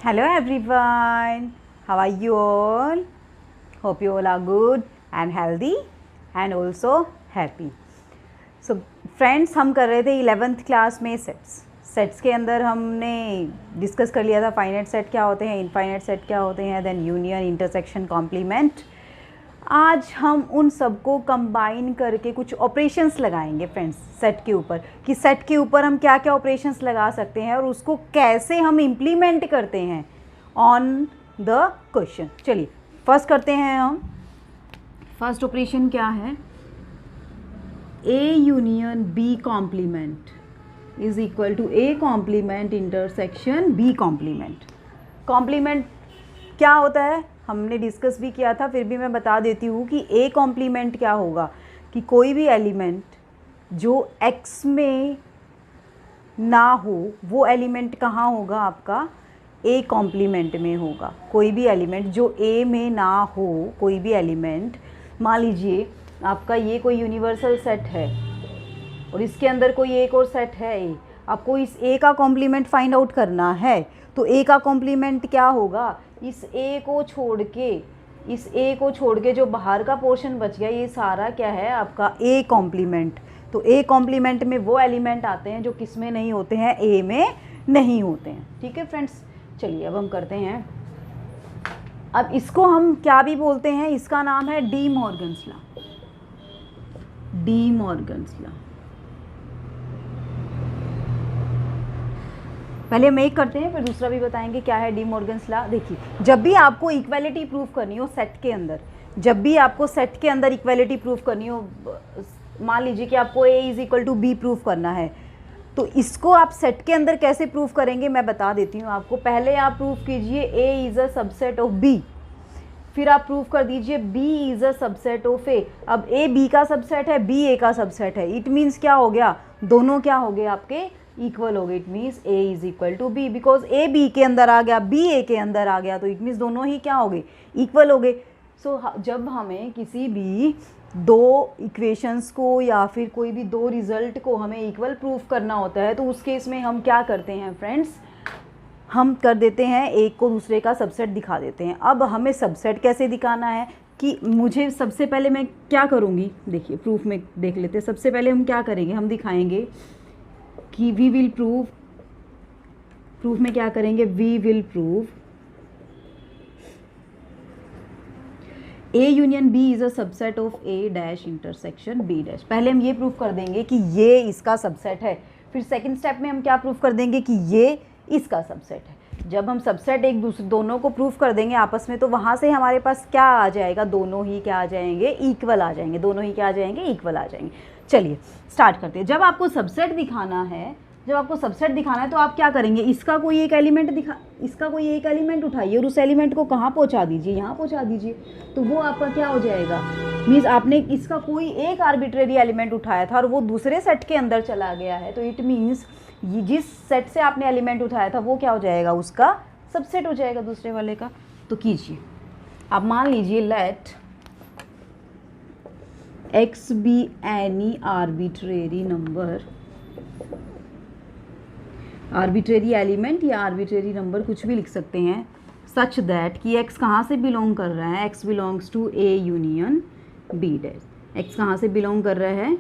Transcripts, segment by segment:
Hello everyone, how are you all? Hope you all are good and healthy and also happy. So friends, हम कर रहे थे 11th class में sets के अंदर हमने डिस्कस कर लिया था फाइनाइट सेट क्या होते हैं, इनफाइनाइट सेट क्या होते हैं, देन यूनियन, इंटरसेक्शन, कॉम्प्लीमेंट। आज हम उन सबको कंबाइन करके कुछ ऑपरेशंस लगाएंगे फ्रेंड्स सेट के ऊपर, कि सेट के ऊपर हम क्या क्या ऑपरेशंस लगा सकते हैं और उसको कैसे हम इम्प्लीमेंट करते हैं ऑन द क्वेश्चन। चलिए फर्स्ट करते हैं हम। फर्स्ट ऑपरेशन क्या है? A union B complement is equal to A complement intersection B complement. Complement क्या होता है हमने डिस्कस भी किया था, फिर भी मैं बता देती हूँ कि ए कॉम्प्लीमेंट क्या होगा, कि कोई भी एलिमेंट जो एक्स में ना हो वो एलिमेंट कहाँ होगा, आपका ए कॉम्प्लीमेंट में होगा। कोई भी एलिमेंट जो ए में ना हो, कोई भी एलिमेंट, मान लीजिए आपका ये कोई यूनिवर्सल सेट है और इसके अंदर कोई एक और सेट है ए, आपको इस ए का कॉम्प्लीमेंट फाइंड आउट करना है, तो ए का कॉम्प्लीमेंट क्या होगा, इस ए को छोड़ के जो बाहर का पोर्शन बच गया ये सारा क्या है, आपका ए कॉम्प्लीमेंट। तो ए कॉम्प्लीमेंट में वो एलिमेंट आते हैं जो किस में नहीं होते हैं, ए में नहीं होते हैं। ठीक है फ्रेंड्स, चलिए अब हम करते हैं। अब इसको हम क्या भी बोलते हैं, इसका नाम है D Morgan's law. D Morgan's law. पहले हम एक करते हैं फिर दूसरा भी बताएंगे क्या है डी मॉर्गन्स लॉ। देखिए, जब भी आपको इक्वालिटी प्रूव करनी हो सेट के अंदर, जब भी आपको सेट के अंदर इक्वालिटी प्रूव करनी हो, मान लीजिए कि आपको A is equal to B prove करना है, तो इसको आप सेट के अंदर कैसे प्रूव करेंगे मैं बता देती हूँ आपको। पहले आप प्रूव कीजिए A is a subset of B, फिर आप प्रूव कर दीजिए B is a subset of A. अब ए बी का सबसेट है, बी ए का सबसेट है, इट मीन्स क्या हो गया, दोनों क्या हो गए आपके इक्वल हो गए। It means A is equal to B, because A B के अंदर आ गया, बी ए के अंदर आ गया, तो इट मीन्स दोनों ही क्या हो गए, इक्वल हो गए। सो जब हमें किसी भी दो इक्वेशंस को या फिर कोई भी दो रिजल्ट को हमें इक्वल प्रूफ करना होता है, तो उस केस में हम क्या करते हैं फ्रेंड्स, हम कर देते हैं एक को दूसरे का सबसेट दिखा देते हैं। अब हमें सबसेट कैसे दिखाना है, कि मुझे सबसे पहले मैं क्या करूँगी, देखिए प्रूफ में देख लेते हैं। सबसे पहले हम क्या करेंगे, हम दिखाएंगे कि वी विल प्रूफ में क्या करेंगे, we will prove A union B is a subset of A dash intersection B dash. पहले हम ये प्रूफ कर देंगे कि ये इसका सबसेट है, फिर सेकंड स्टेप में हम क्या प्रूफ कर देंगे कि ये इसका सबसेट है। जब हम सबसेट एक दूसरे दोनों को प्रूफ कर देंगे आपस में, तो वहाँ से हमारे पास क्या आ जाएगा, दोनों ही क्या आ जाएंगे, इक्वल आ जाएंगे, दोनों ही क्या आ जाएंगे, इक्वल आ जाएंगे। चलिए स्टार्ट करते हैं। जब आपको सबसेट दिखाना है, तो आप क्या करेंगे, इसका कोई एक एलिमेंट उठाइए और उस एलिमेंट को कहाँ पहुँचा दीजिए, यहाँ पहुँचा दीजिए, तो वो आपका क्या हो जाएगा, मीन्स आपने इसका कोई एक आर्बिट्रेरी एलिमेंट उठाया था और वो दूसरे सेट के अंदर चला गया है, तो इट मीन्स जिस सेट से आपने एलिमेंट उठाया था वो क्या हो जाएगा, उसका सबसेट हो जाएगा दूसरे वाले का। तो कीजिए, आप मान लीजिए let x be any arbitrary number, arbitrary element या आर्बिट्रेरी नंबर कुछ भी लिख सकते हैं, सच दैट कि x कहाँ से बिलोंग कर रहा है, x belongs to a union b dash. x कहाँ से बिलोंग कर रहा है,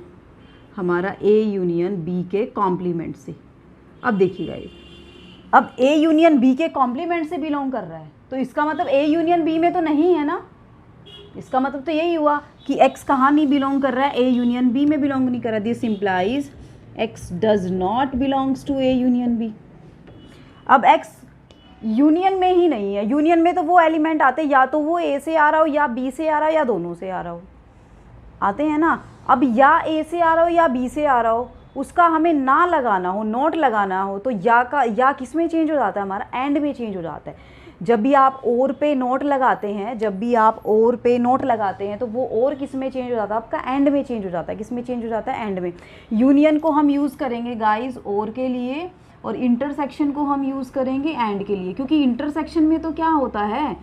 हमारा a यूनियन b के कॉम्प्लीमेंट से। अब देखिएगा ये, अब a यूनियन b के कॉम्प्लीमेंट से बिलोंग कर रहा है, तो इसका मतलब a यूनियन b में तो नहीं है ना, इसका मतलब तो यही हुआ कि x कहाँ नहीं बिलोंग कर रहा है, a यूनियन b में बिलोंग नहीं कर रहा। This implies x does not belongs to a union b। अब x यूनियन में ही नहीं है, यूनियन में तो वो एलिमेंट आते या तो वो a से आ रहा हो या b से आ रहा हो या दोनों से आ रहा हो, आते हैं ना। अब या a से आ रहा हो या b से आ रहा हो, उसका हमें ना लगाना हो, नोट लगाना हो, तो या किस में चेंज हो जाता है, हमारा एंड में चेंज हो जाता है। जब भी आप और पे नोट लगाते हैं, तो वो और किस में चेंज हो जाता है, आपका एंड में चेंज हो जाता है। किस में चेंज हो जाता है, एंड में। यूनियन को हम यूज़ करेंगे गाइस और के लिए, और इंटरसेक्शन को हम यूज़ करेंगे एंड के लिए, क्योंकि इंटरसेक्शन में तो क्या होता है,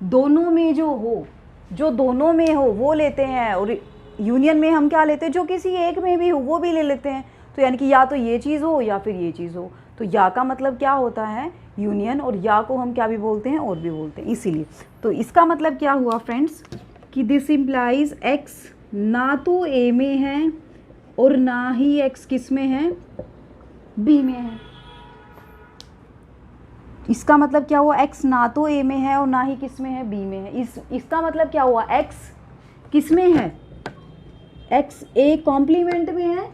दोनों में जो दोनों में हो वो लेते हैं, और यूनियन में हम क्या लेते हैं, जो किसी एक में भी हो वो भी ले लेते हैं। तो यानी कि या तो ये चीज़ हो या फिर ये चीज़ हो। तो या का मतलब क्या होता है यूनियन, और या को हम क्या भी बोलते हैं, और भी बोलते हैं, इसीलिए। तो इसका मतलब क्या हुआ फ्रेंड्स कि दिस इम्प्लाइज x ना तो a में है और ना ही x किस में है, b में है। इसका मतलब क्या हुआ, x ना तो a में है और ना ही किस में है, b में है। इसका मतलब क्या हुआ, x किस में है, x a कॉम्प्लीमेंट में है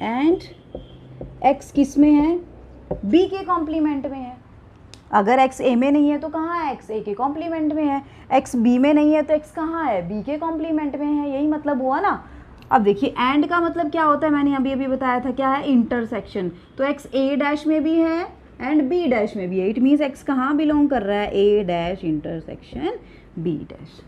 एंड x किस में है, b के कॉम्प्लीमेंट में है। अगर x a में नहीं है तो कहाँ है, x a के कॉम्प्लीमेंट में है। x b में नहीं है तो x कहाँ है, b के कॉम्प्लीमेंट में है। यही मतलब हुआ ना। अब देखिए एंड का मतलब क्या होता है, मैंने अभी अभी बताया था, क्या है, इंटरसेक्शन। तो x a डैश में भी है एंड b डैश में भी है। इट मीन्स x कहाँ बिलोंग कर रहा है, a dash intersection b dash.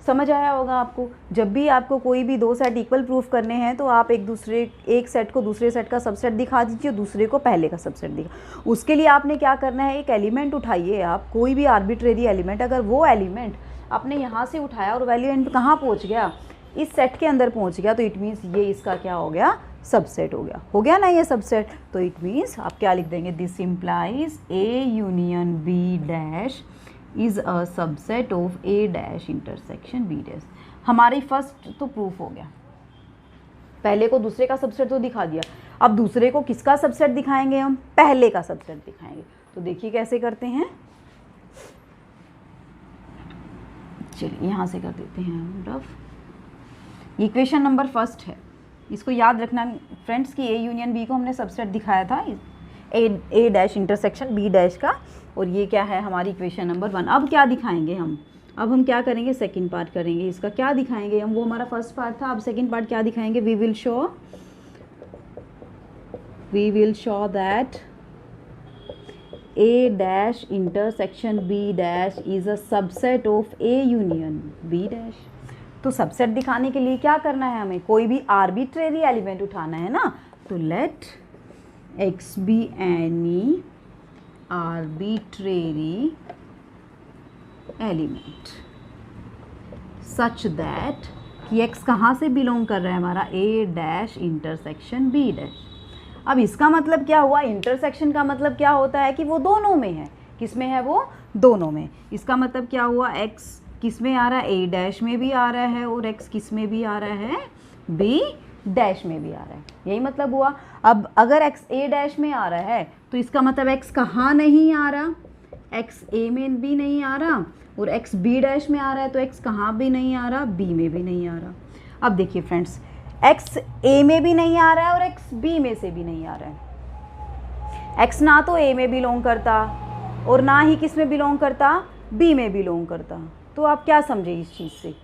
समझ आया होगा आपको। जब भी आपको कोई भी दो सेट इक्वल प्रूफ करने हैं तो आप एक सेट को दूसरे सेट का सबसेट दिखा दीजिए, दूसरे को पहले का सबसेट दिखा। उसके लिए आपने क्या करना है, एक एलिमेंट उठाइए आप, कोई भी आर्बिट्रेरी एलिमेंट। अगर वो एलिमेंट आपने यहाँ से उठाया और वैल्यू एंड कहाँ पहुँच गया, इस सेट के अंदर पहुँच गया, तो इट मीन्स ये इसका क्या हो गया, सबसेट हो गया ना ये सबसेट। तो इट मीन्स आप क्या लिख देंगे, this implies A union B dash is a subset of A dash intersection B dash. हमारी फर्स्ट तो प्रूफ हो गया, पहले को दूसरे का सबसेट तो दिखा दिया। अब दूसरे को किसका सबसेट दिखाएंगे हम, पहले का सबसेट दिखाएंगे। तो देखिए कैसे करते हैं, चलिए यहाँ से कर देते हैं हम रफ। इक्वेशन नंबर फर्स्ट है, इसको याद रखना फ्रेंड्स कि A यूनियन B को हमने सबसेट दिखाया था, A dash intersection B dash का, और ये क्या है हमारी इक्वेशन नंबर 1। अब क्या दिखाएंगे हम, अब हम क्या करेंगे, सेकंड पार्ट करेंगे इसका। क्या दिखाएंगे हम, वो हमारा फर्स्ट पार्ट था, अब सेकंड पार्ट क्या दिखाएंगे, we will show that A dash intersection B dash is a subset of A union B dash. तो सबसेट दिखाने के लिए क्या करना है हमें, कोई भी आर्बिट्रेरी एलिमेंट उठाना है ना। तो let x be any arbitrary element such that कि x कहाँ से बिलोंग कर रहा है हमारा, A dash intersection B dash. अब इसका मतलब क्या हुआ, इंटरसेक्शन का मतलब क्या होता है कि वो दोनों में है। किस में है, वो दोनों में। इसका मतलब क्या हुआ, x किस में आ रहा है, A डैश में भी आ रहा है, और x किस में भी आ रहा है, B डैश में भी आ रहा है। यही मतलब हुआ। अब अगर x A डैश में आ रहा है तो इसका मतलब x कहाँ नहीं आ रहा, x A में भी नहीं आ रहा, और x B डैश में आ रहा है, तो x कहाँ भी नहीं आ रहा, B में भी नहीं आ रहा। अब देखिए फ्रेंड्स, x A में भी नहीं आ रहा है और x B में से भी नहीं आ रहा है। x ना तो A में बिलोंग करता और ना ही किस में बिलोंग करता, B में बिलोंग करता। तो आप क्या समझे इस चीज़ से,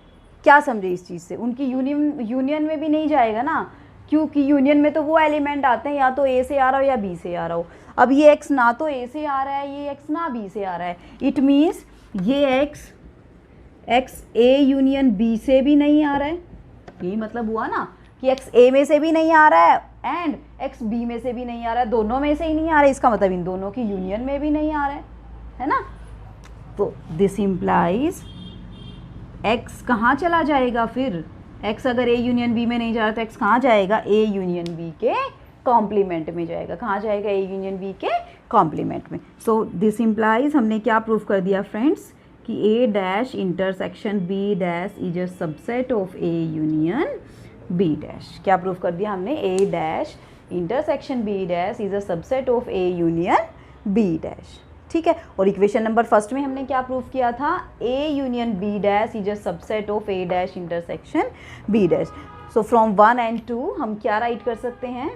क्या समझे इस चीज़ से, उनकी यूनियन में भी नहीं जाएगा ना, क्योंकि यूनियन में तो वो एलिमेंट आते हैं या तो A से आ रहा हो या B से आ रहा हो। अब ये x ना तो A से आ रहा है, ये x ना B से आ रहा है। इट मीन्स ये x A यूनियन B से भी नहीं आ रहा है। यही मतलब हुआ ना कि x A में से भी नहीं आ रहा है एंड x B में से भी नहीं आ रहा है, दोनों में से ही नहीं आ रहा है। इसका मतलब इन दोनों की यूनियन में भी नहीं आ रहा है ना। तो दिस इम्प्लाइज x कहाँ चला जाएगा फिर, x अगर A यूनियन B में नहीं जा रहा तो x कहाँ जाएगा, A यूनियन B के कॉम्प्लीमेंट में जाएगा। कहाँ जाएगा, A यूनियन B के कॉम्प्लीमेंट में। सो दिस इम्प्लाइज हमने क्या प्रूफ कर दिया फ्रेंड्स कि A dash intersection B dash is a subset of A union B dash. क्या प्रूफ कर दिया हमने, A dash intersection B dash is a subset of A union B dash. ठीक है। और इक्वेशन नंबर फर्स्ट में हमने क्या प्रूफ किया था, A union B dash is a subset of A dash intersection B dash. So from 1 and 2 हम क्या राइट कर सकते हैं,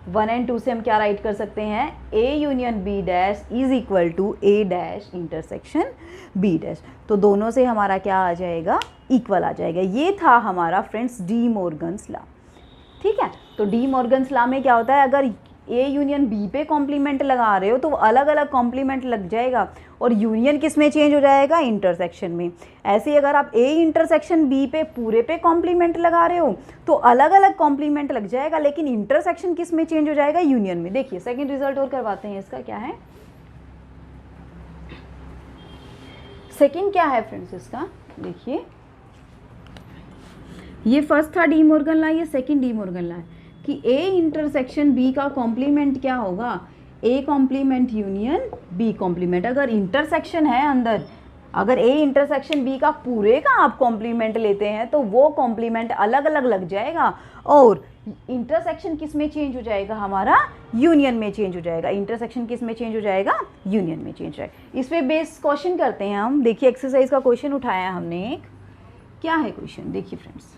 1 and 2 से हम क्या राइट कर सकते हैं, A union B dash is equal to A dash intersection B dash. तो दोनों से हमारा क्या आ जाएगा, इक्वल आ जाएगा। ये था हमारा फ्रेंड्स डी मॉर्गन्स लॉ। ठीक है। तो डी मॉर्गन्स लॉ में क्या होता है, अगर A यूनियन B पे कॉम्प्लीमेंट लगा रहे हो तो अलग अलग कॉम्प्लीमेंट लग जाएगा और यूनियन किस में चेंज हो जाएगा, इंटरसेक्शन में। ऐसे ही अगर आप A इंटरसेक्शन B पे पूरे पे कॉम्प्लीमेंट लगा रहे हो तो अलग अलग कॉम्प्लीमेंट लग जाएगा, लेकिन इंटरसेक्शन किस में चेंज हो जाएगा, यूनियन में। देखिए सेकंड रिजल्ट और करवाते हैं, इसका क्या है, सेकंड क्या है फ्रेंड्स इसका, देखिए ये फर्स्ट था डी मॉर्गन लॉ, ये सेकंड डी मॉर्गन लॉ है कि A इंटरसेक्शन B का कॉम्प्लीमेंट क्या होगा, A complement union B complement. अगर इंटरसेक्शन है अंदर, अगर ए इंटरसेक्शन बी का पूरे का आप कॉम्प्लीमेंट लेते हैं तो वो कॉम्प्लीमेंट अलग अलग लग जाएगा, और इंटरसेक्शन किस में चेंज हो जाएगा, हमारा यूनियन में चेंज हो जाएगा। इंटरसेक्शन किस में चेंज हो जाएगा, यूनियन में चेंज हो जाएगा। इस पे बेस क्वेश्चन करते हैं हम। देखिए एक्सरसाइज का क्वेश्चन उठाया हमने एक, क्या है क्वेश्चन, देखिए फ्रेंड्स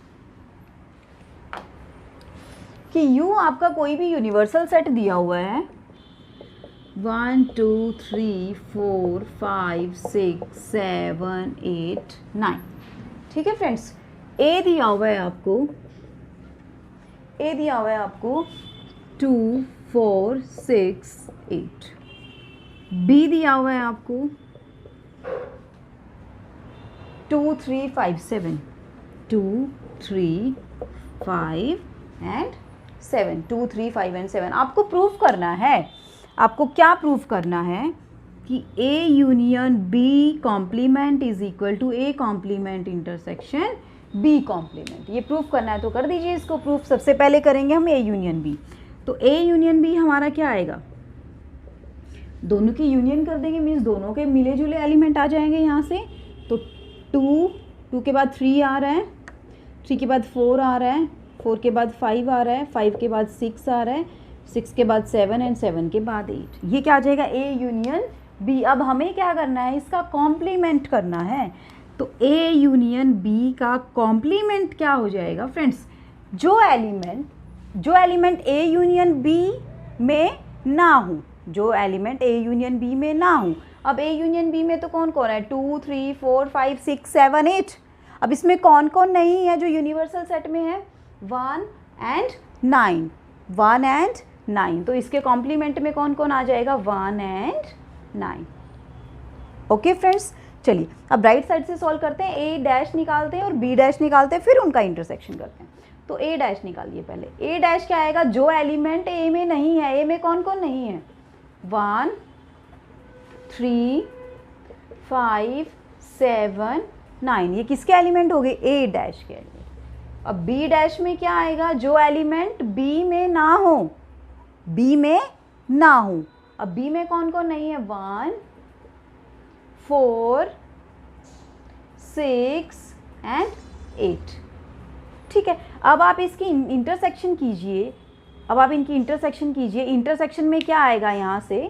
कि यू आपका कोई भी यूनिवर्सल सेट दिया हुआ है 1 2 3 4 5 6 7 8 9, ठीक है फ्रेंड्स। ए दिया हुआ है आपको, ए दिया हुआ है आपको 2 4 6 8, बी दिया हुआ है आपको 2 3 5 7, 2 3 5 एंड 7, 2 3 5 एंड 7। आपको प्रूफ करना है, आपको क्या प्रूफ करना है कि A union B complement is equal to A complement intersection B complement. ये प्रूफ करना है तो कर दीजिए इसको प्रूफ। सबसे पहले करेंगे हम ए यूनियन बी। तो ए यूनियन बी हमारा क्या आएगा, दोनों की यूनियन कर देंगे, मीन्स दोनों के मिले जुले एलिमेंट आ जाएंगे यहाँ से। तो 2 के बाद 3 आ रहा है, 3 के बाद 4 आ रहा है, 4 के बाद 5 आ रहा है, 5 के बाद 6 आ रहा है, 6 के बाद 7 एंड 7 के बाद 8। ये क्या आ जाएगा, ए यूनियन बी। अब हमें क्या करना है, इसका कॉम्प्लीमेंट करना है। तो ए यूनियन बी का कॉम्प्लीमेंट क्या हो जाएगा फ्रेंड्स, जो एलिमेंट ए यूनियन बी में ना हो, जो एलिमेंट ए यूनियन बी में ना हो। अब ए यूनियन बी में तो कौन कौन है, 2 3 4 5 6 7 8। अब इसमें कौन कौन नहीं है जो यूनिवर्सल सेट में है, 1 एंड 9, 1 एंड 9। तो इसके कॉम्प्लीमेंट में कौन कौन आ जाएगा, 1 एंड 9। ओके फ्रेंड्स, चलिए अब राइट साइड से सॉल्व करते हैं। ए डैश निकालते हैं और बी डैश निकालते हैं, फिर उनका इंटरसेक्शन करते हैं। तो ए डैश निकालिए पहले। ए डैश क्या आएगा, जो एलिमेंट ए में नहीं है। ए में कौन कौन नहीं है, 1 3 5 7 9। ये किसके एलिमेंट हो गए, ए डैश के एलिमेंट। अब बी डैश में क्या आएगा, जो एलिमेंट बी में ना हो, बी में ना हो। अब बी में कौन कौन नहीं है, 1 4 6 एंड 8, ठीक है। अब आप इसकी इंटरसेक्शन कीजिए, अब आप इनकी इंटरसेक्शन कीजिए। इंटरसेक्शन में क्या आएगा यहाँ से,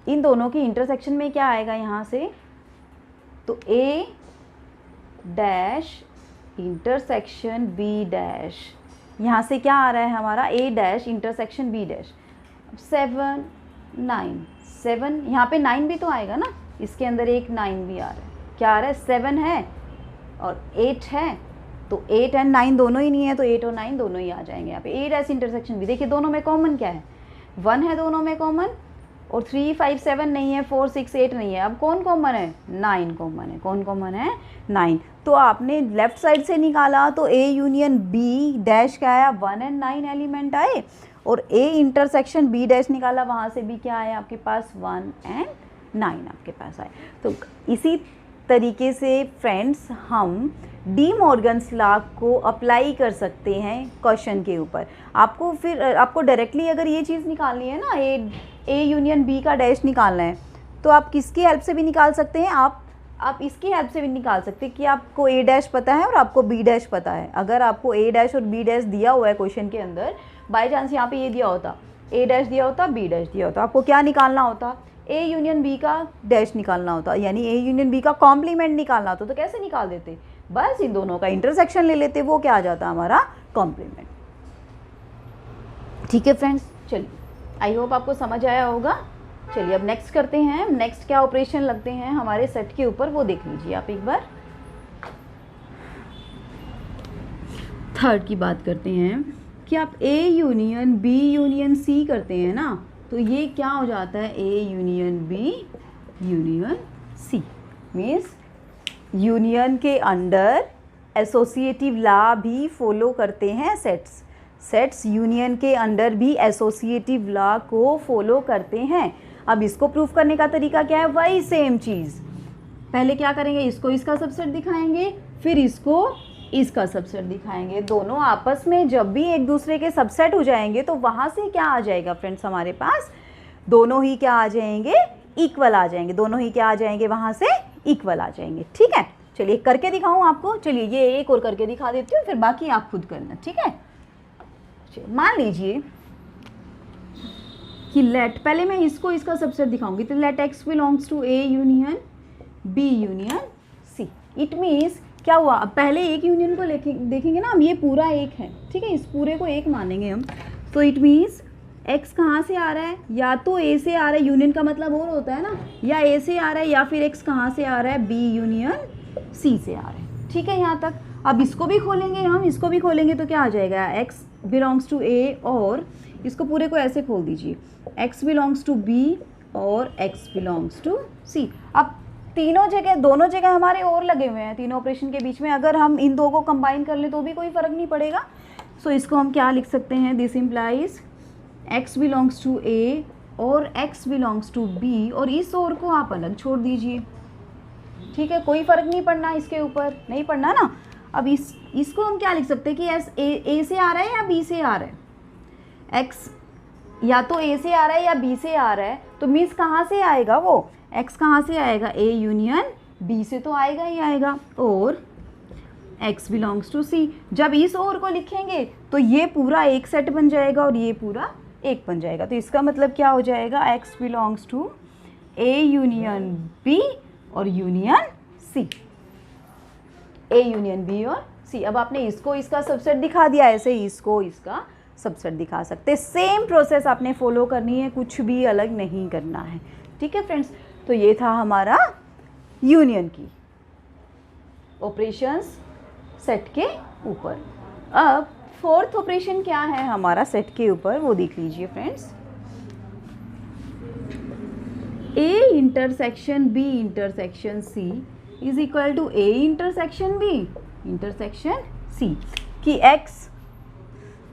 इन दोनों की इंटरसेक्शन में क्या आएगा यहाँ से, तो ए डैश इंटरसेक्शन बी डैश। यहाँ से क्या आ रहा है हमारा, ए डैश इंटरसेक्शन बी डैश। 7 9, 7 यहाँ पे 9 भी तो आएगा ना, इसके अंदर एक 9 भी आ रहा है। क्या आ रहा है, 7 है और 8 है, तो 8 एंड 9 दोनों ही नहीं है, तो 8 और 9 दोनों ही आ जाएंगे यहाँ पे। ए डैश इंटरसेक्शन भी, देखिए दोनों में कॉमन क्या है, 1 है दोनों में कॉमन, और 3 5 7 नहीं है, 4 6 8 नहीं है। अब कौन कॉमन है, 9 कॉमन है। कौन कॉमन है, 9। तो आपने लेफ्ट साइड से निकाला तो ए यूनियन बी डैश क्या आया, 1 एंड 9 एलिमेंट आए, और ए इंटरसेक्शन बी डैश निकाला, वहाँ से भी क्या आया आपके पास, 1 एंड 9 आपके पास आए। तो इसी तरीके से फ्रेंड्स हम डी मॉर्गन्स लॉ को अप्लाई कर सकते हैं क्वेश्चन के ऊपर। आपको फिर आपको डायरेक्टली अगर ये चीज़ निकालनी है ना, ए यूनियन बी का डैश निकालना है, तो आप किसकी हेल्प से भी निकाल सकते हैं, आप इसकी हेल्प से भी निकाल सकते हैं कि आपको ए डैश पता है और आपको बी डैश पता है। अगर आपको ए डैश और बी डैश दिया हुआ है क्वेश्चन के अंदर, बाई चांस यहाँ पे ये दिया होता, ए डैश दिया होता, बी डैश दिया होता, आपको क्या निकालना होता, ए यूनियन बी का डैश निकालना होता, यानी ए यूनियन बी का कॉम्प्लीमेंट निकालना होता। तो कैसे निकाल देते, बस इन दोनों का इंटरसेक्शन ले लेते, वो क्या आ जाता हमारा, कॉम्प्लीमेंट। ठीक है फ्रेंड्स, चलिए आई होप आपको समझ आया होगा। चलिए अब नेक्स्ट करते हैं, नेक्स्ट क्या ऑपरेशन लगते हैं हमारे सेट के ऊपर वो देख लीजिए आप एक बार। थर्ड की बात करते हैं कि आप A union B union C करते हैं ना, तो ये क्या हो जाता है, A union B union C. Means union के अंडर एसोसिएटिव लॉ भी फॉलो करते हैं सेट्स। सेट्स यूनियन के अंडर भी एसोसिएटिव लॉ को फॉलो करते हैं। अब इसको प्रूफ करने का तरीका क्या है, वही सेम चीज़। पहले क्या करेंगे, इसको इसका सबसेट दिखाएंगे, फिर इसको इसका सबसेट दिखाएंगे। दोनों आपस में जब भी एक दूसरे के सबसेट हो जाएंगे तो वहाँ से क्या आ जाएगा फ्रेंड्स, हमारे पास दोनों ही क्या आ जाएंगे, इक्वल आ जाएंगे, दोनों ही क्या आ जाएंगे, वहाँ से इक्वल आ जाएंगे। ठीक है, चलिए करके दिखाऊं आपको, चलिए ये एक और करके दिखा देती हूँ, फिर बाकी आप खुद करना। ठीक है, मान लीजिए कि लेट, पहले मैं इसको इसका सबसेट दिखाऊंगी, तो let x belongs to A union B union C। It means क्या हुआ, अब पहले एक यूनियन को देखेंगे ना हम, ये पूरा एक है, ठीक है, इस पूरे को एक मानेंगे हम। तो इट मीन्स x कहाँ से आ रहा है, या तो A से आ रहा है, यूनियन का मतलब और होता है ना, या A से आ रहा है, या फिर x कहाँ से आ रहा है, B यूनियन C से आ रहा है। ठीक है, यहाँ तक। अब इसको भी खोलेंगे हम, इसको भी खोलेंगे तो क्या आ जाएगा, x बिलोंग्स टू A, और इसको पूरे को ऐसे खोल दीजिए, x बिलोंग्स टू B और x बिलोंग्स टू C। अब तीनों जगह, दोनों जगह हमारे और लगे हुए हैं, तीनों ऑपरेशन के बीच में, अगर हम इन दो को कंबाइन कर लें तो भी कोई फ़र्क नहीं पड़ेगा। सो इसको हम क्या लिख सकते हैं, this implies x belongs to A और x बिलोंग्स टू B, और इस और को आप अलग छोड़ दीजिए। ठीक है, कोई फ़र्क नहीं पड़ना, इसके ऊपर नहीं पड़ना ना। अब इसको हम क्या लिख सकते हैं कि A से आ रहा है या B से आ रहा है, x या तो A से आ रहा है या B से आ रहा है, तो मीन्स कहाँ से आएगा वो, x कहाँ से आएगा, A यूनियन B से तो आएगा ही आएगा, और x बिलोंग्स टू C। जब इस और को लिखेंगे तो ये पूरा एक सेट बन जाएगा और ये पूरा एक बन जाएगा। तो इसका मतलब क्या हो जाएगा, x belongs to A union B और union C, A union B और C। अब आपने इसको इसका सबसेट दिखा दिया, ऐसे ही इसको इसका सबसेट दिखा सकते। सेम प्रोसेस आपने फॉलो करनी है, कुछ भी अलग नहीं करना है। ठीक है फ्रेंड्स, तो ये था हमारा यूनियन की ऑपरेशंस सेट के ऊपर। अब फोर्थ ऑपरेशन क्या है हमारा सेट के ऊपर, वो देख लीजिए friends. A intersection B intersection C is equal to A intersection B intersection C, कि x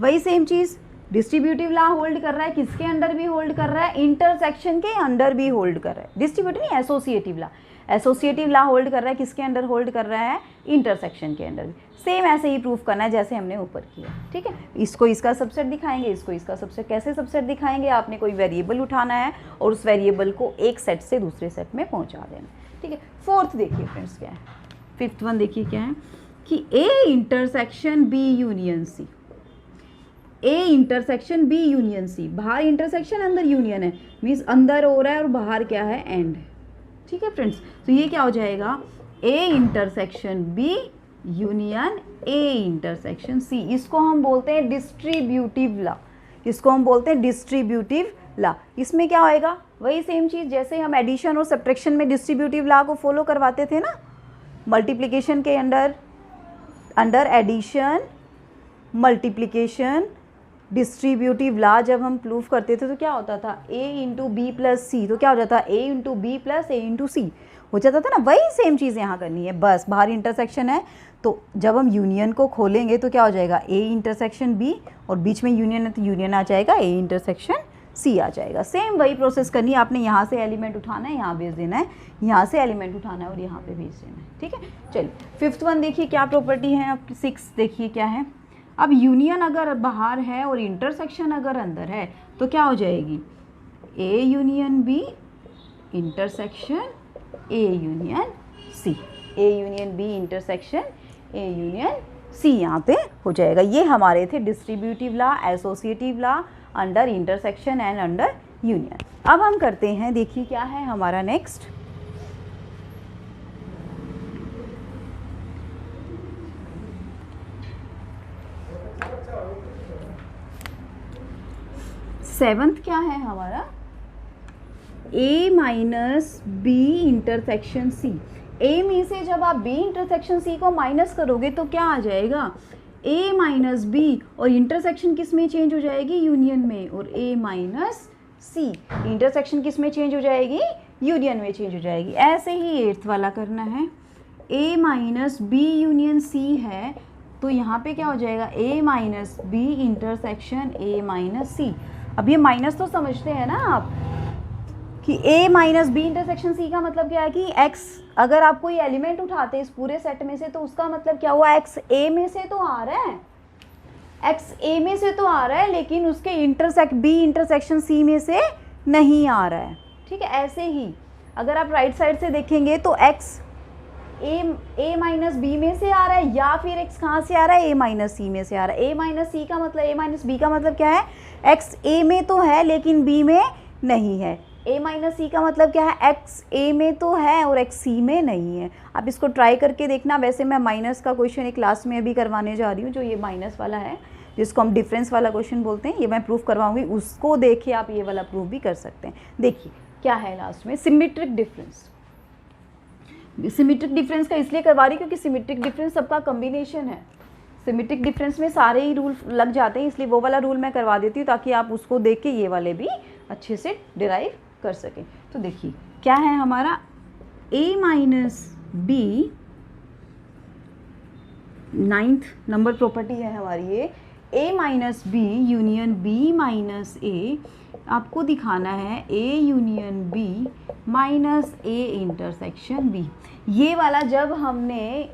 वही सेम चीज़ डिस्ट्रीब्यूटिव लॉ होल्ड कर रहा है, किसके अंडर भी होल्ड कर रहा है, इंटरसेक्शन के अंडर भी होल्ड कर रहा है। डिस्ट्रीब्यूटिव नहीं, associative law, associative law hold कर रहा है, किसके अंडर होल्ड कर रहा है, इंटरसेक्शन के अंडर भी। सेम ऐसे ही प्रूफ करना है जैसे हमने ऊपर किया। ठीक है, इसको इसका सबसेट दिखाएंगे, इसको इसका सबसेट। कैसे सबसेट दिखाएंगे, आपने कोई वेरिएबल उठाना है और उस वेरिएबल को एक सेट से दूसरे सेट में पहुंचा देना। ठीक है, फोर्थ देखिए फ्रेंड्स क्या है, फिफ्थ वन देखिए क्या है, कि A intersection B union C, A intersection B union C, बाहर इंटरसेक्शन अंदर यूनियन है, मीन्स अंदर हो रहा है और बाहर क्या है, एंड है। ठीक है फ्रेंड्स, तो ये क्या हो जाएगा, A intersection B union A intersection C। इसको हम बोलते हैं डिस्ट्रीब्यूटिव लॉ, इसको हम बोलते हैं डिस्ट्रीब्यूटिव लॉ। इसमें क्या होएगा, वही सेम चीज़ जैसे हम एडिशन और सब्ट्रैक्शन में डिस्ट्रीब्यूटिव लॉ को फॉलो करवाते थे ना, मल्टीप्लिकेशन के under addition multiplication distributive law जब हम प्रूफ करते थे तो क्या होता था, A into B plus C, तो क्या हो जाता, A into B plus A into C हो जाता था ना। वही सेम चीज़ यहाँ करनी है, बस बाहर इंटरसेक्शन है तो जब हम यूनियन को खोलेंगे तो क्या हो जाएगा, A इंटरसेक्शन B, और बीच में यूनियन है तो यूनियन आ जाएगा A इंटरसेक्शन C आ जाएगा। सेम वही प्रोसेस करनी है, आपने यहाँ से एलिमेंट उठाना है, यहाँ भेज देना है, यहाँ से एलिमेंट उठाना है और यहाँ पे भेज देना है। ठीक है, चलिए फिफ्थ वन देखिए क्या प्रॉपर्टी है। अब सिक्स देखिए क्या है, अब यूनियन अगर बाहर है और इंटरसेक्शन अगर अंदर है तो क्या हो जाएगी, A union B intersection A union C, A union B intersection A union C यहाँ पे हो जाएगा। ये हमारे थे distributive law, associative law, under intersection and under union. अब हम करते हैं, देखिए क्या है हमारा नेक्स्ट, सेवंथ क्या है हमारा, A minus B intersection C। A में से जब आप B इंटरसेक्शन C को माइनस करोगे तो क्या आ जाएगा, A माइनस B, और इंटरसेक्शन किस में चेंज हो जाएगी, यूनियन में, और A माइनस C इंटरसेक्शन किस में चेंज हो जाएगी, यूनियन में चेंज हो जाएगी। ऐसे ही एट्थ वाला करना है, A minus B union C है तो यहाँ पे क्या हो जाएगा, A minus B intersection A minus C। अब ये माइनस तो समझते हैं ना आप कि A minus B intersection C का मतलब क्या है कि x, अगर आप कोई एलिमेंट उठाते हैं इस पूरे सेट में से तो उसका मतलब क्या हुआ, x A में से तो आ रहा है, x A में से तो आ रहा है लेकिन उसके B इंटरसेक्शन C में से नहीं आ रहा है, ठीक है। ऐसे ही अगर आप राइट साइड से देखेंगे तो x a माइनस बी में से आ रहा है, या फिर x कहाँ से आ रहा है, a माइनस सी में से आ रहा है। a माइनस सी का मतलब, a माइनस बी का मतलब क्या है, x a में तो है लेकिन b में नहीं है। a माइनस सी का मतलब क्या है, x a में तो है और x c में नहीं है। आप इसको ट्राई करके देखना। वैसे मैं माइनस का क्वेश्चन एक क्लास में अभी करवाने जा रही हूँ, जो ये माइनस वाला है जिसको हम डिफरेंस वाला क्वेश्चन बोलते हैं, ये मैं प्रूफ करवाऊंगी। उसको देखिए आप ये वाला प्रूफ भी कर सकते हैं। देखिए क्या है लास्ट में, सिमेट्रिक डिफरेंस। सिमेट्रिक डिफरेंस का इसलिए करवा रही क्योंकि सिमेट्रिक डिफरेंस सबका कॉम्बिनेशन है। सिमेट्रिक डिफरेंस में सारे ही रूल लग जाते हैं, इसलिए वो वाला रूल मैं करवा देती हूँ ताकि आप उसको देख के ये वाले भी अच्छे से डिराइव कर सकें। तो देखिए क्या है हमारा, a minus B, 9th number property है हमारी ये, a minus B union b minus a। आपको दिखाना है a union b minus a intersection b। ये वाला जब हमने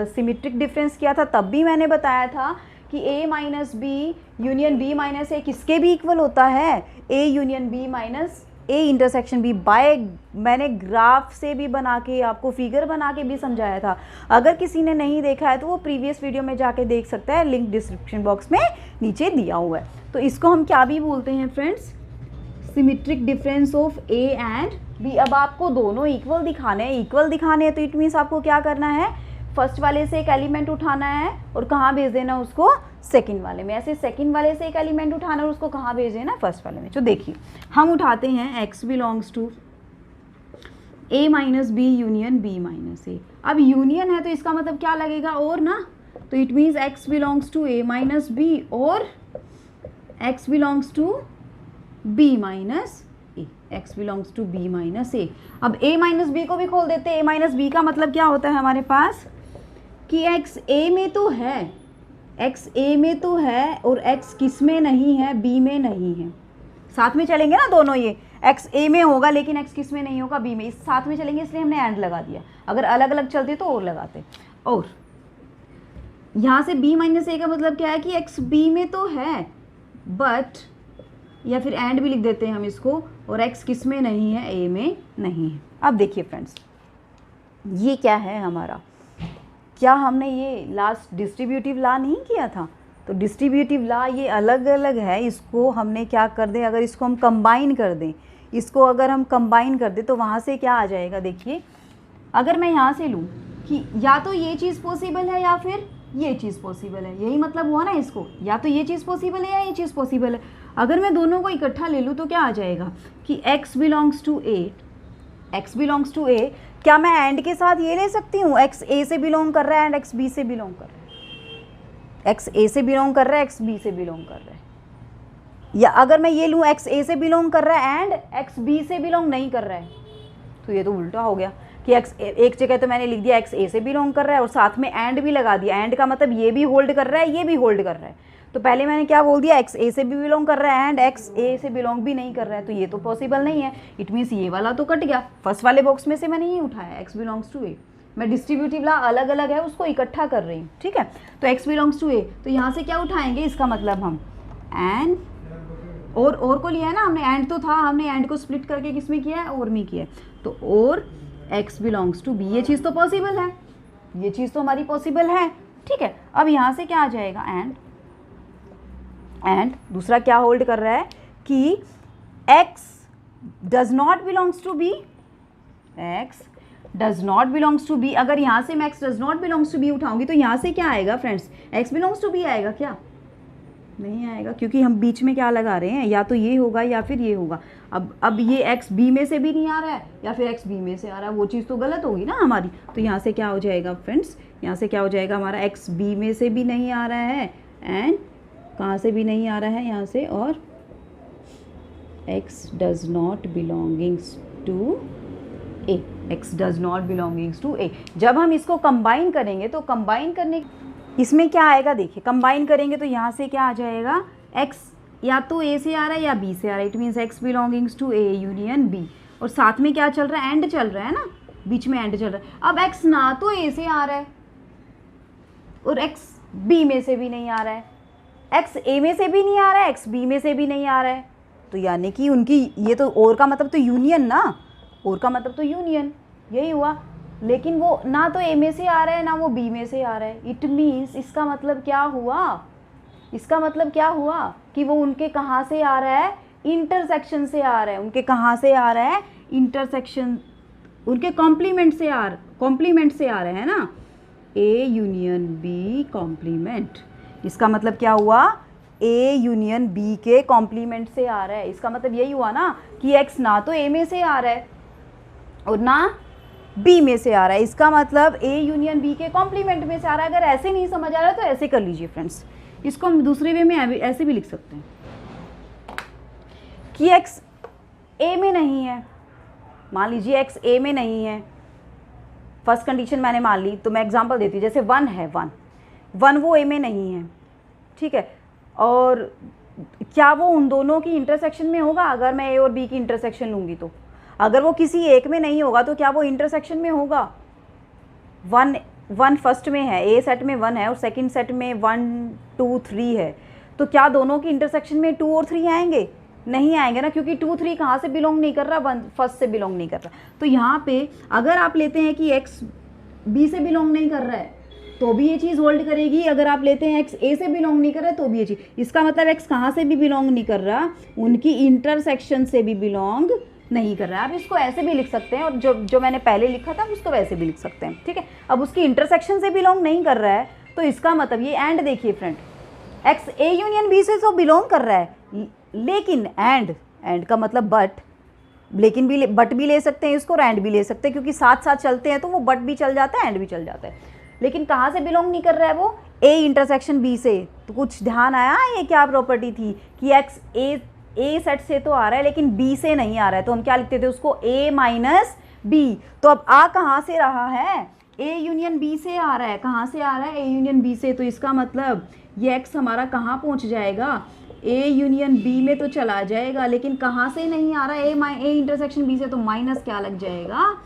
सिमेट्रिक डिफरेंस किया था तब भी मैंने बताया था कि a minus B union b minus a किसके भी इक्वल होता है, a union b minus a intersection b। By मैंने ग्राफ से भी बना के आपको फिगर बना के भी समझाया था। अगर किसी ने नहीं देखा है तो वो प्रीवियस वीडियो में जाके देख सकता है, लिंक डिस्क्रिप्शन बॉक्स में नीचे दिया हुआ है। तो इसको हम क्या भी बोलते हैं friends, symmetric difference of a and b। अब आपको दोनों इक्वल दिखाने हैं, इक्वल दिखाने हैं तो इट मीन्स आपको क्या करना है, फर्स्ट वाले से एक एलिमेंट उठाना है और कहाँ भेज देना उसको, सेकंड वाले में। ऐसे सेकंड वाले से एक एलिमेंट उठाना और उसको कहाँ भेज देना, फर्स्ट वाले में। तो देखिए हम उठाते हैं x belongs to a minus B union b minus a। अब यूनियन है तो इसका मतलब क्या लगेगा, और ना, तो it means x belongs to a minus b और x belongs to b minus a, x belongs to b minus a। अब a माइनस b को भी खोल देते हैं। a माइनस b का मतलब क्या होता है हमारे पास कि x a में तो है, x a में तो है और x किस में नहीं है, b में नहीं है। साथ में चलेंगे ना दोनों, ये x a में होगा लेकिन x किस में नहीं होगा, b में। इस साथ में चलेंगे इसलिए हमने एंड लगा दिया। अगर अलग अलग चलते तो और लगाते। और यहाँ से b माइनस a का मतलब क्या है कि x b में तो है बट, या फिर एंड भी लिख देते हैं हम इसको, और x किस में नहीं है, a में नहीं है। अब देखिए फ्रेंड्स ये क्या है हमारा, क्या हमने ये लास्ट डिस्ट्रीब्यूटिव लॉ नहीं किया था, तो डिस्ट्रीब्यूटिव लॉ ये अलग अलग है। इसको हमने क्या कर दें, अगर इसको हम कंबाइन कर दें, इसको अगर हम कंबाइन कर दें तो वहाँ से क्या आ जाएगा। देखिए अगर मैं यहाँ से लूँ कि या तो ये चीज़ पॉसिबल है या फिर ये चीज़ पॉसिबल है, यही मतलब हुआ ना इसको, या तो ये चीज़ पॉसिबल है या ये चीज़ पॉसिबल है। अगर मैं दोनों को इकट्ठा ले लूँ तो क्या आ जाएगा कि x belongs to a, x belongs to a। क्या मैं एंड के साथ ये ले सकती हूँ, x a से बिलोंग कर रहा है एंड x b से बिलोंग कर रहा है, x a से बिलोंग कर रहा है, x b से बिलोंग कर रहा है। या अगर मैं ये लूँ x a से बिलोंग कर रहा है एंड x b से बिलोंग नहीं कर रहा है, तो ये तो उल्टा हो गया कि x एक जगह तो मैंने लिख दिया x a से बिलोंग कर रहा है और साथ में एंड भी लगा दिया। एंड का मतलब ये भी होल्ड कर रहा है, ये भी होल्ड कर रहा है। तो पहले मैंने क्या बोल दिया, x a से भी बिलोंग कर रहा है एंड x a से बिलोंग भी नहीं कर रहा है, तो ये तो पॉसिबल नहीं है। इट मीन्स ये वाला तो कट गया, फर्स्ट वाले बॉक्स में से मैंने ये उठाया x बिलोंग्स टू a। मैं डिस्ट्रीब्यूटिव लॉ अलग अलग है उसको इकट्ठा कर रही हूँ, ठीक है। तो x बिलोंग्स टू a, तो यहाँ से क्या उठाएंगे, इसका मतलब हम एंड और को लिया है ना हमने, एंड तो था, हमने एंड को स्प्लिट करके किस में किया है, और में किया है। तो और x बिलोंग्स टू b, ये चीज़ तो पॉसिबल है, ये चीज़ तो हमारी पॉसिबल है, ठीक है। अब यहाँ से क्या आ जाएगा, एंड दूसरा क्या होल्ड कर रहा है कि x does not belongs to b, x does not belongs to b। अगर यहाँ से मैं x does not belongs to b उठाऊंगी तो यहाँ से क्या आएगा friends, x belongs to b आएगा क्या, नहीं आएगा, क्योंकि हम बीच में क्या लगा रहे हैं, या तो ये होगा या फिर ये होगा। अब ये x b में से भी नहीं आ रहा है या फिर x b में से आ रहा है, वो चीज़ तो गलत होगी ना हमारी। तो यहाँ से क्या हो जाएगा फ्रेंड्स, यहाँ से क्या हो जाएगा हमारा, x b में से भी नहीं आ रहा है एंड कहाँ से भी नहीं आ रहा है, यहाँ से, और x does not belongings to a, x does not belongings to a। जब हम इसको कंबाइन करेंगे तो कंबाइन करने इसमें क्या आएगा, देखिए कंबाइन करेंगे तो यहाँ से क्या आ जाएगा, x या तो a से आ रहा है या b से आ रहा है। It means x belongings to a union b, और साथ में क्या चल रहा है, एंड चल रहा है ना, बीच में एंड चल रहा है। अब x ना तो a से आ रहा है और x b में से भी नहीं आ रहा है, x a में से भी नहीं आ रहा है, x b में से भी नहीं आ रहा है, तो यानी कि उनकी ये तो और का मतलब तो यूनियन ना, और का मतलब तो यूनियन, यही हुआ। लेकिन वो ना तो ए में से आ रहा है ना वो बी में से आ रहा है। इट मीन्स इसका मतलब क्या हुआ, इसका मतलब क्या हुआ कि वो उनके कहाँ से आ रहा है, इंटरसेक्शन से आ रहा है। उनके कहाँ से आ रहा है, इंटरसेक्शन, उनके कॉम्प्लीमेंट से आ रहे हैं ना, ए यूनियन बी कॉम्प्लीमेंट। इसका मतलब क्या हुआ, ए यूनियन बी के कॉम्प्लीमेंट से आ रहा है। इसका मतलब यही हुआ ना कि एक्स ना तो ए में से आ रहा है और ना बी में से आ रहा है। इसका मतलब ए यूनियन बी के कॉम्प्लीमेंट में से आ रहा है। अगर ऐसे नहीं समझ आ रहा है तो ऐसे कर लीजिए फ्रेंड्स, इसको हम दूसरे वे में ऐसे भी लिख सकते हैं कि एक्स ए में नहीं है। मान लीजिए एक्स ए में नहीं है, फर्स्ट कंडीशन मैंने मान ली, तो मैं एग्जांपल देती हूँ। जैसे 1 है, 1 वो ए में नहीं है, ठीक है। और क्या वो उन दोनों की इंटरसेक्शन में होगा? अगर मैं ए और बी की इंटरसेक्शन लूँगी तो अगर वो किसी एक में नहीं होगा तो क्या वो इंटरसेक्शन में होगा? 1 फर्स्ट में है, ए सेट में 1 है और सेकंड सेट में 1 2 3 है, तो क्या दोनों की इंटरसेक्शन में 2 और 3 आएंगे? नहीं आएंगे ना, क्योंकि 2 3 कहाँ से बिलोंग नहीं कर रहा, 1 फर्स्ट से बिलोंग नहीं कर रहा। तो यहाँ पे अगर आप लेते हैं कि एक्स बी से बिलोंग नहीं कर रहा है तो भी ये चीज़ होल्ड करेगी। अगर आप लेते हैं एक्स ए से बिलोंग नहीं कर रहा है तो भी ये चीज़, इसका मतलब एक्स कहाँ से भी बिलोंग नहीं कर रहा, उनकी इंटरसेक्शन से भी बिलोंग नहीं कर रहा है। आप इसको ऐसे भी लिख सकते हैं और जो मैंने पहले लिखा था उसको वैसे भी लिख सकते हैं, ठीक है। अब उसकी इंटरसेक्शन से बिलोंग नहीं कर रहा है तो इसका मतलब ये एंड देखिए friend, X A union B से तो बिलोंग कर रहा है, लेकिन एंड का मतलब बट, लेकिन भी बट भी ले सकते हैं इसको और एंड भी ले सकते हैं, क्योंकि साथ साथ चलते हैं तो वो बट भी चल जाता है एंड भी चल जाता है। लेकिन कहाँ से बिलोंग नहीं कर रहा है वो, ए इंटरसेक्शन बी से। तो कुछ ध्यान आया ये क्या प्रॉपर्टी थी कि एक्स ए सेट से तो आ रहा है लेकिन बी से नहीं आ रहा है, तो हम क्या लिखते थे उसको, ए माइनस बी। तो अब आ कहाँ से रहा है, ए यूनियन बी से आ रहा है। कहाँ से आ रहा है, ए यूनियन बी से। तो इसका मतलब ये एक्स हमारा कहाँ पहुँच जाएगा, ए यूनियन बी में तो चला जाएगा, लेकिन कहाँ से नहीं आ रहा है, ए इंटरसेक्शन बी से। तो माइनस क्या लग जाएगा,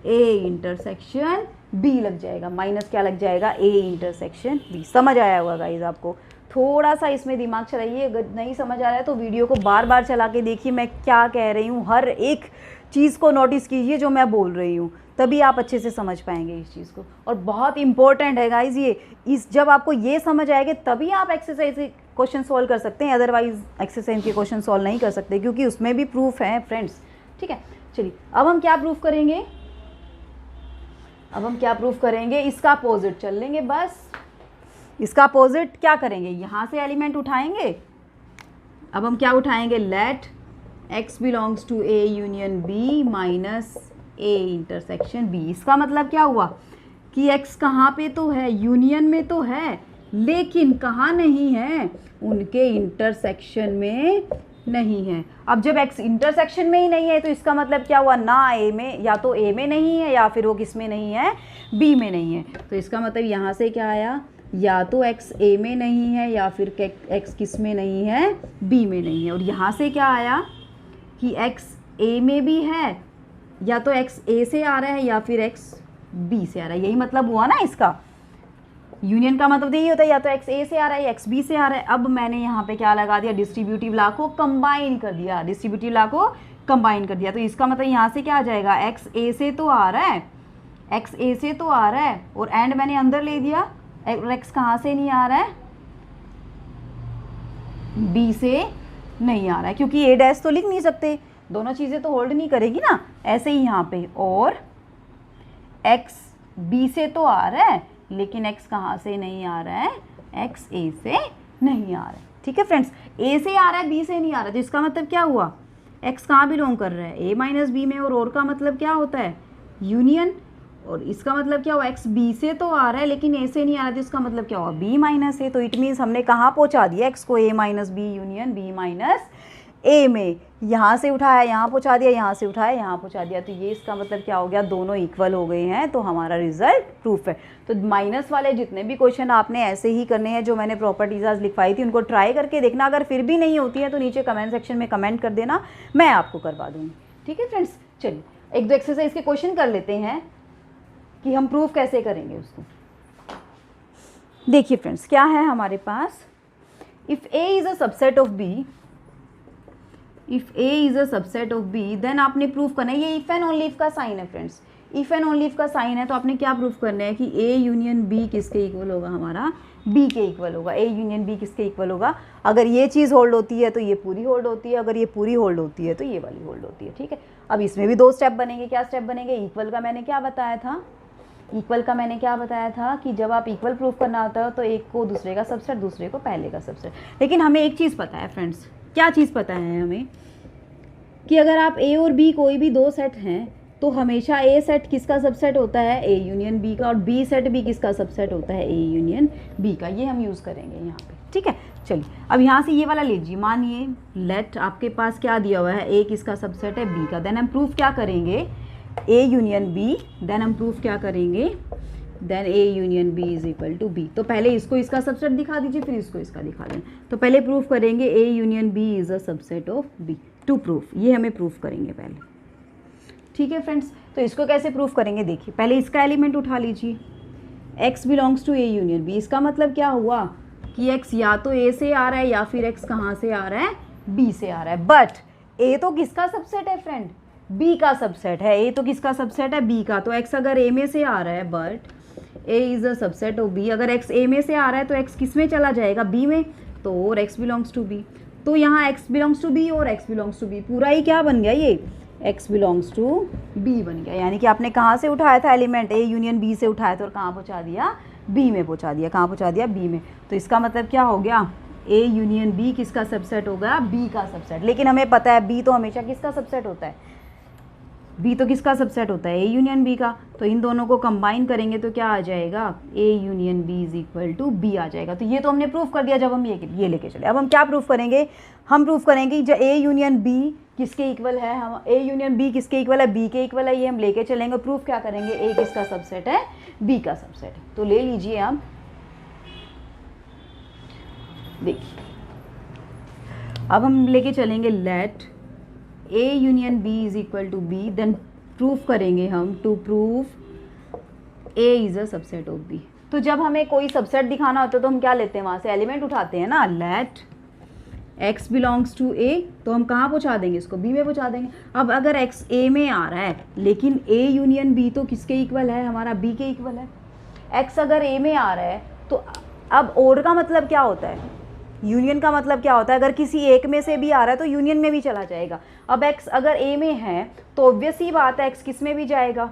ए इंटरसेक्शन बी लग जाएगा। माइनस क्या लग जाएगा, ए इंटरसेक्शन बी। समझ आया होगा गाइज आपको? थोड़ा सा इसमें दिमाग चलाइए। अगर नहीं समझ आ रहा है तो वीडियो को बार बार चला के देखिए मैं क्या कह रही हूँ, हर एक चीज़ को नोटिस कीजिए जो मैं बोल रही हूँ, तभी आप अच्छे से समझ पाएंगे इस चीज़ को। और बहुत इंपॉर्टेंट है गाइज ये, जब आपको ये समझ आएगा तभी आप एक्सरसाइज के क्वेश्चन सॉल्व कर सकते हैं, अदरवाइज एक्सरसाइज के क्वेश्चन सॉल्व नहीं कर सकते, क्योंकि उसमें भी प्रूफ है फ्रेंड्स, ठीक है। चलिए अब हम क्या प्रूफ करेंगे, अब हम क्या प्रूफ करेंगे, इसका अपोजिट चल लेंगे बस। इसका अपोजिट क्या करेंगे, यहाँ से एलिमेंट उठाएंगे। अब हम क्या उठाएंगे, let x belongs to a union b minus a intersection b। इसका मतलब क्या हुआ कि x कहाँ पे तो है, यूनियन में तो है, लेकिन कहाँ नहीं है, उनके इंटरसेक्शन में नहीं है। अब जब x इंटरसेक्शन में ही नहीं है तो इसका मतलब क्या हुआ, ना a में, या तो a में नहीं है या फिर वो किस में नहीं है, b में नहीं है। तो इसका मतलब यहाँ से क्या आया, या तो x a में नहीं है या फिर x किस में नहीं है, b में नहीं है। और यहाँ से क्या आया कि x a में भी है, या तो x a से आ रहा है या फिर x b से आ रहा है। यही मतलब हुआ ना इसका, यूनियन का मतलब यही होता है, या तो x a से आ रहा है या x b से आ रहा है। अब मैंने यहाँ पे क्या लगा दिया, डिस्ट्रीब्यूटिव लॉ को कंबाइन कर दिया, डिस्ट्रीब्यूटिव लॉ को कंबाइन कर दिया। तो इसका मतलब यहाँ से क्या आ जाएगा, x a से तो आ रहा है, x a से तो आ रहा है, और एंड मैंने अंदर ले दिया, और x कहाँ से नहीं आ रहा है, b से नहीं आ रहा है, क्योंकि a डैश तो लिख नहीं सकते, दोनों चीज़ें तो होल्ड नहीं करेगी ना। ऐसे ही यहाँ पे, और x b से तो आ रहा है लेकिन x कहाँ से नहीं आ रहा है, x a से नहीं आ रहा है, ठीक है फ्रेंड्स। a से आ रहा है, b से नहीं आ रहा है, तो इसका मतलब क्या हुआ, x कहाँ बिलोंग कर रहा है, a माइनस बी में, और का मतलब क्या होता है, यूनियन। और इसका मतलब क्या हुआ, x b से तो आ रहा है लेकिन a से नहीं आ रहा है, तो इसका मतलब क्या हुआ, b माइनस a। तो इट मीन्स हमने कहाँ पहुँचा दिया x को, a minus B union b minus a में। यहाँ से उठाया यहाँ पहुँचा दिया, यहाँ से उठाया यहाँ पहुँचा दिया, तो ये इसका मतलब क्या हो गया, दोनों इक्वल हो गए हैं, तो हमारा रिजल्ट प्रूफ है। तो माइनस वाले जितने भी क्वेश्चन आपने ऐसे ही करने हैं जो मैंने प्रॉपर्टीज आज लिखवाई थी, उनको ट्राई करके देखना। अगर फिर भी नहीं होती है तो नीचे कमेंट सेक्शन में कमेंट कर देना, मैं आपको करवा दूँगी, ठीक है फ्रेंड्स। चलिए एक दो एक्सरसाइज के क्वेश्चन कर लेते हैं कि हम प्रूफ कैसे करेंगे उसको। देखिए फ्रेंड्स, क्या है हमारे पास, if a is a subset of b, if A is a subset of B, then आपने प्रूव करना है, ये इफ़ एंड ओनली इफ़ का साइन है friends, if and only if का साइन है, तो आपने क्या प्रूव करना है कि ए यूनियन बी किसके इक्वल होगा, हमारा बी के इक्वल होगा। ए यूनियन बी किसके इक्वल होगा, अगर ये चीज़ होल्ड होती है तो ये पूरी होल्ड होती है, अगर ये पूरी होल्ड होती है तो ये वाली होल्ड होती है, ठीक है। अब इसमें भी 2 स्टेप बनेंगे, क्या स्टेप बनेंगे, इक्वल का मैंने क्या बताया था, इक्वल का मैंने क्या बताया था कि जब आप इक्वल प्रूफ करना होता है तो एक को दूसरे का सबसेट, दूसरे को पहले का सबसेट। लेकिन हमें एक चीज़ पता है फ्रेंड्स, क्या चीज़ पता है हमें, कि अगर आप ए और बी कोई भी 2 सेट हैं तो हमेशा ए सेट किसका सबसेट होता है, ए यूनियन बी का, और बी सेट भी किसका सबसेट होता है, ए यूनियन बी का। ये हम यूज़ करेंगे यहाँ पे, ठीक है। चलिए अब यहाँ से ये वाला लीजिए, मानिए लेट आपके पास क्या दिया हुआ है, ए किसका सबसेट है, बी का, देन हम प्रूफ क्या करेंगे, ए यूनियन बी, देन हम प्रूफ क्या करेंगे, then A union B is equal to B. तो पहले इसको इसका सबसेट दिखा दीजिए, फिर इसको इसका दिखा दें। तो पहले प्रूफ करेंगे A union B is a subset of B, to prove, ये हमें प्रूफ करेंगे पहले, ठीक है फ्रेंड्स। तो इसको कैसे प्रूफ करेंगे, देखिए पहले इसका एलिमेंट उठा लीजिए, x belongs to A union B. इसका मतलब क्या हुआ कि x या तो a से आ रहा है या फिर x कहाँ से आ रहा है, b से आ रहा है। बट a तो किसका सबसेट है फ्रेंड, b का सबसेट है, a तो किसका सबसेट है, b का। तो x अगर a में से आ रहा है, but a is a subset of b, अगर x a में से आ रहा है तो x किस में चला जाएगा, b में, तो और x बिलोंग्स टू b। तो यहाँ x बिलोंग्स टू b और x बिलोंग्स टू b, पूरा ही क्या बन गया, ये x बिलोंग्स टू b बन गया। यानी कि आपने कहाँ से उठाया था एलिमेंट, a यूनियन b से उठाया था और कहाँ पहुँचा दिया, b में पहुँचा दिया, कहाँ पहुँचा दिया, b में। तो इसका मतलब क्या हो गया, a यूनियन b किसका सबसेट होगा, b का सबसेट। लेकिन हमें पता है b तो हमेशा किसका सबसेट होता है, b तो किसका सबसेट होता है, a यूनियन b का। तो इन दोनों को कंबाइन करेंगे तो क्या आ जाएगा, a union b is equal to b आ जाएगा। तो ये तो हमने प्रूफ कर दिया जब हम ये लेके चले। अब हम क्या प्रूफ करेंगे, हम प्रूफ करेंगे जब a यूनियन b किसके इक्वल है, हम a यूनियन b किसके इक्वल है, b के इक्वल है, ये हम लेके चलेंगे। प्रूफ क्या करेंगे, a किसका सबसेट है, b का सबसेट है। तो ले लीजिए आप, देखिए अब हम लेके चलेंगे let a union b is equal to b, then proof करेंगे हम, to prove a is a subset of b। तो जब हमें कोई सबसेट दिखाना होता है तो हम क्या लेते हैं, वहाँ से एलिमेंट उठाते हैं ना, let x belongs to a, तो हम कहाँ पहुँचा देंगे, इसको b में पहुँचा देंगे। अब अगर x a में आ रहा है लेकिन a यूनियन b तो किसके इक्वल है, हमारा b के इक्वल है। x अगर a में आ रहा है तो अब और का मतलब क्या होता है, यूनियन का मतलब क्या होता है, अगर किसी एक में से भी आ रहा है तो यूनियन में भी चला जाएगा। अब x अगर a में है तो ऑब्वियस ही बात है x किस में भी जाएगा,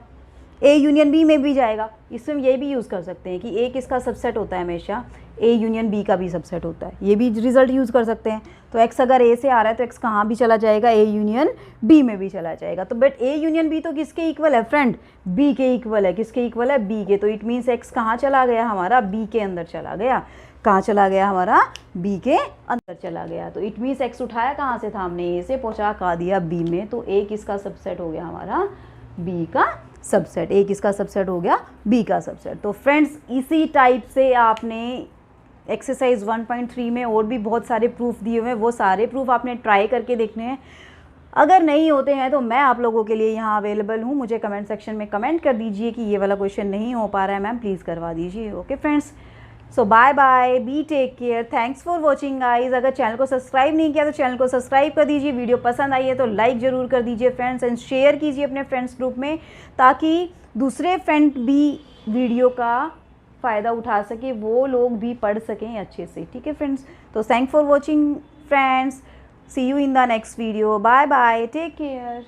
a यूनियन b में भी जाएगा। इसमें ये भी यूज़ कर सकते हैं कि a किसका सबसेट होता है, हमेशा a यूनियन b का भी सबसेट होता है, ये भी रिजल्ट यूज़ कर सकते हैं। तो x अगर a से आ रहा है तो x कहाँ भी चला जाएगा, a यूनियन b में भी चला जाएगा। तो बट a यूनियन b तो किसके इक्वल है फ्रेंड, b के इक्वल है, किसके इक्वल है, b के। तो इट मीन्स x कहाँ चला गया, हमारा b के अंदर चला गया, कहाँ चला गया, हमारा b के अंदर चला गया। तो इट मीन्स x उठाया कहाँ से था, हमने a से पहुँचा का दिया b में, तो a किसका सबसेट हो गया, हमारा b का सबसेट। a किसका सबसेट हो गया, b का सबसेट। तो फ्रेंड्स इसी टाइप से आपने एक्सरसाइज 1.3 में और भी बहुत सारे प्रूफ दिए हुए हैं, वो सारे प्रूफ आपने ट्राई करके देखने हैं। अगर नहीं होते हैं तो मैं आप लोगों के लिए यहाँ अवेलेबल हूँ, मुझे कमेंट सेक्शन में कमेंट कर दीजिए कि ये वाला क्वेश्चन नहीं हो पा रहा है मैम, प्लीज़ करवा दीजिए। Okay friends, so bye bye, be take care, thanks for watching guys. अगर चैनल को सब्सक्राइब नहीं किया तो चैनल को सब्सक्राइब कर दीजिए, वीडियो पसंद आई है तो लाइक ज़रूर कर दीजिए फ्रेंड्स, एंड शेयर कीजिए अपने फ्रेंड्स ग्रुप में, ताकि दूसरे फ्रेंड भी वीडियो का फ़ायदा उठा सके, वो लोग भी पढ़ सकें अच्छे से। ठीक है फ्रेंड्स, तो thank for watching friends, see you in the next video, bye bye, take care.